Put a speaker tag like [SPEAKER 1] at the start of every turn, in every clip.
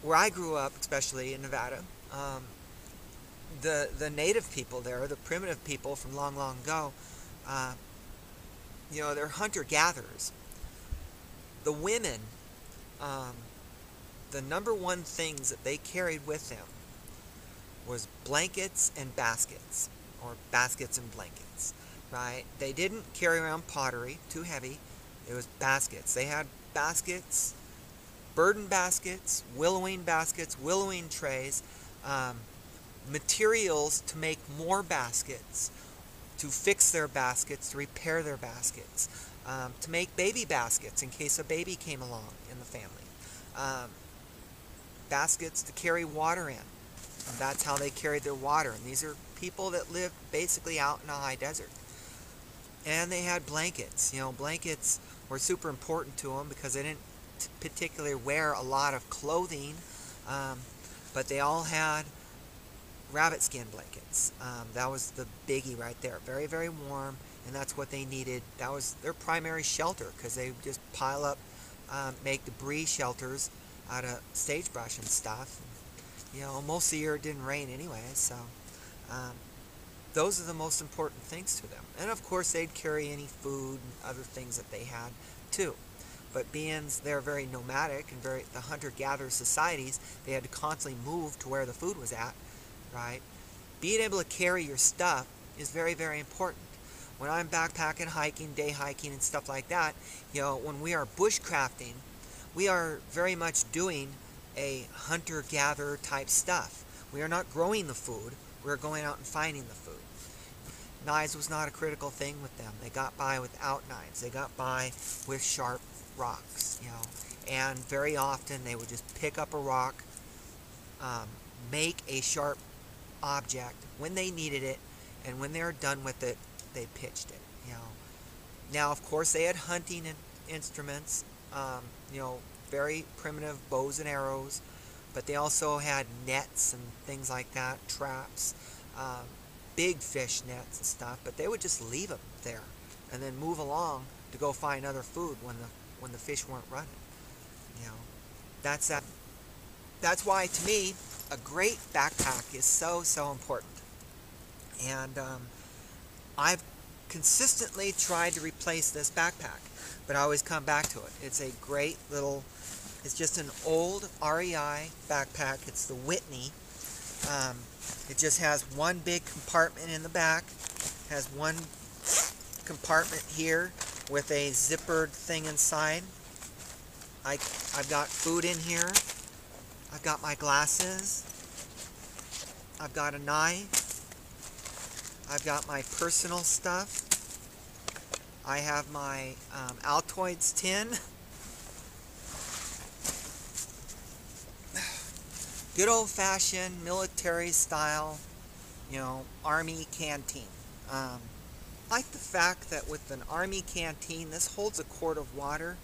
[SPEAKER 1] where I grew up, especially in Nevada, the native people there, the primitive people from long, long ago, uh, they're hunter-gatherers. The women, um, the number one things that they carried with them was blankets and baskets, or baskets and blankets, right? They didn't carry around pottery, too heavy. It was baskets. They had baskets, burden baskets, willowing trays, um, materials to make more baskets, to fix their baskets, to repair their baskets, to make baby baskets in case a baby came along in the family, um, baskets to carry water in. And that's how they carried their water. And these are people that lived basically out in a high desert. And they had blankets. Blankets were super important to them because they didn't particularly wear a lot of clothing, but they all had rabbit skin blankets. That was the biggie right there. Very, very warm, and that's what they needed. That was their primary shelter because they would just pile up, make debris shelters out of sagebrush and stuff. Most of the year it didn't rain anyway, so um, those are the most important things to them. And of course, they'd carry any food and other things that they had too. But being they're very nomadic and the hunter-gatherer societies, they had to constantly move to where the food was at, right? Being able to carry your stuff is very, very important. When I'm backpacking, hiking, day hiking, and stuff like that, when we are bushcrafting, we are very much doing a hunter-gatherer type stuff. We are not growing the food, we're going out and finding the food. Knives was not a critical thing with them. They got by without knives. They got by with sharp rocks, and very often they would just pick up a rock, make a sharp object when they needed it, and when they were done with it, they pitched it. Now, of course, they had hunting instruments, very primitive bows and arrows, but they also had nets and things like that, traps, big fish nets and stuff. But they would just leave them there and then move along to go find other food when the fish weren't running. That's that. That's why, to me, a great backpack is so, so important. And I've consistently tried to replace this backpack, but I always come back to it. It's a great little, it's just an old REI backpack. It's the Whitney. It just has one big compartment in the back, has one compartment here with a zippered thing inside. I've got food in here. I've got my glasses. I've got a knife. I've got my personal stuff. I have my Altoids tin. Good old-fashioned military style, army canteen. I like the fact that with an army canteen, this holds a quart of water,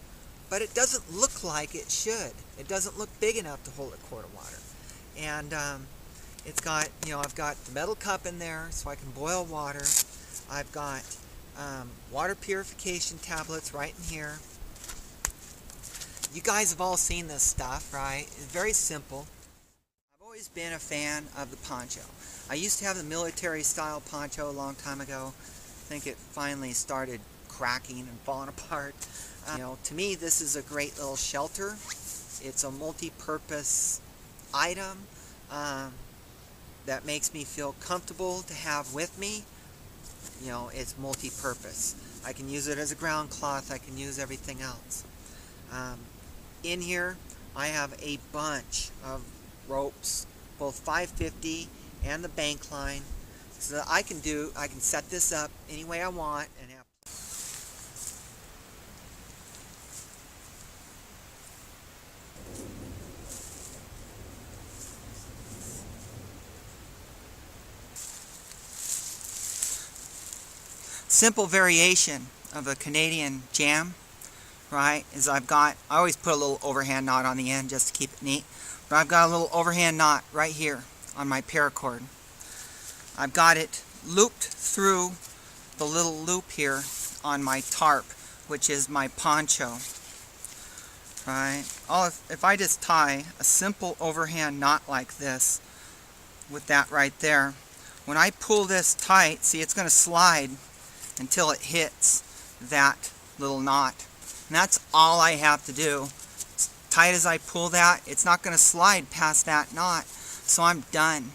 [SPEAKER 1] but it doesn't look like it should. It doesn't look big enough to hold a quart of water. And it's got, I've got the metal cup in there so I can boil water. I've got water purification tablets right in here. You guys have all seen this stuff, right? It's very simple. I've always been a fan of the poncho. I used to have the military style poncho a long time ago. I think it finally started cracking and falling apart. To me, this is a great little shelter. It's a multi-purpose item that makes me feel comfortable to have with me. It's multi-purpose. I can use it as a ground cloth. I can use everything else. In here, I have a bunch of ropes, both 550 and the bank line, so that I can set this up any way I want and have simple variation of a Canadian jam, right, is I always put a little overhand knot on the end just to keep it neat, but I've got a little overhand knot right here on my paracord. I've got it looped through the little loop here on my tarp, which is my poncho.
[SPEAKER 2] right? If I just tie a simple overhand knot like this with that right there, when I pull this tight, see, it's going to slide until it hits that little knot. And that's all I have to do. As tight as I pull that, it's not going to slide past that knot. So I'm done.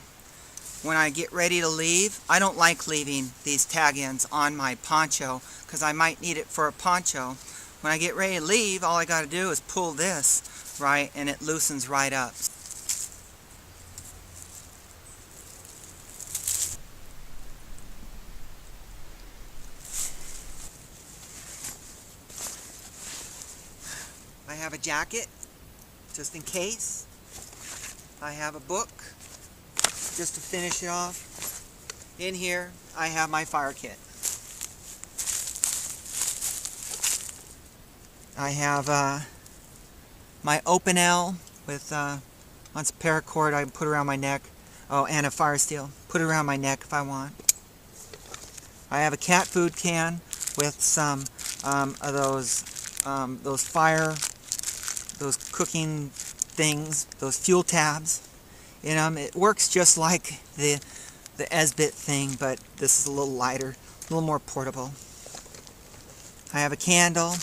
[SPEAKER 2] When I get ready to leave, I don't like leaving these tag ends on my poncho because I might need it for a poncho. When I get ready to leave, all I got to do is pull this, right, and it loosens right up.
[SPEAKER 1] I have a jacket, just in case. I have a book, just to finish it off. In here, I have my fire kit. I have my open L with once a paracord I can put around my neck. Oh, and a fire steel. Put it around my neck if I want. I have a cat food can with some of those cooking things, those fuel tabs in them. It works just like the Esbit thing, but this is a little lighter, a little more portable. I have a candle.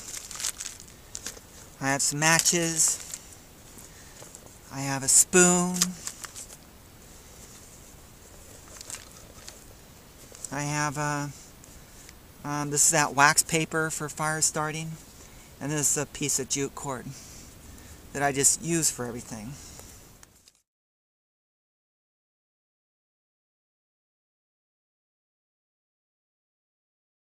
[SPEAKER 1] I have some matches. I have a spoon. I have this is that wax paper for fire starting, and this is a piece of jute cord that I just use for everything.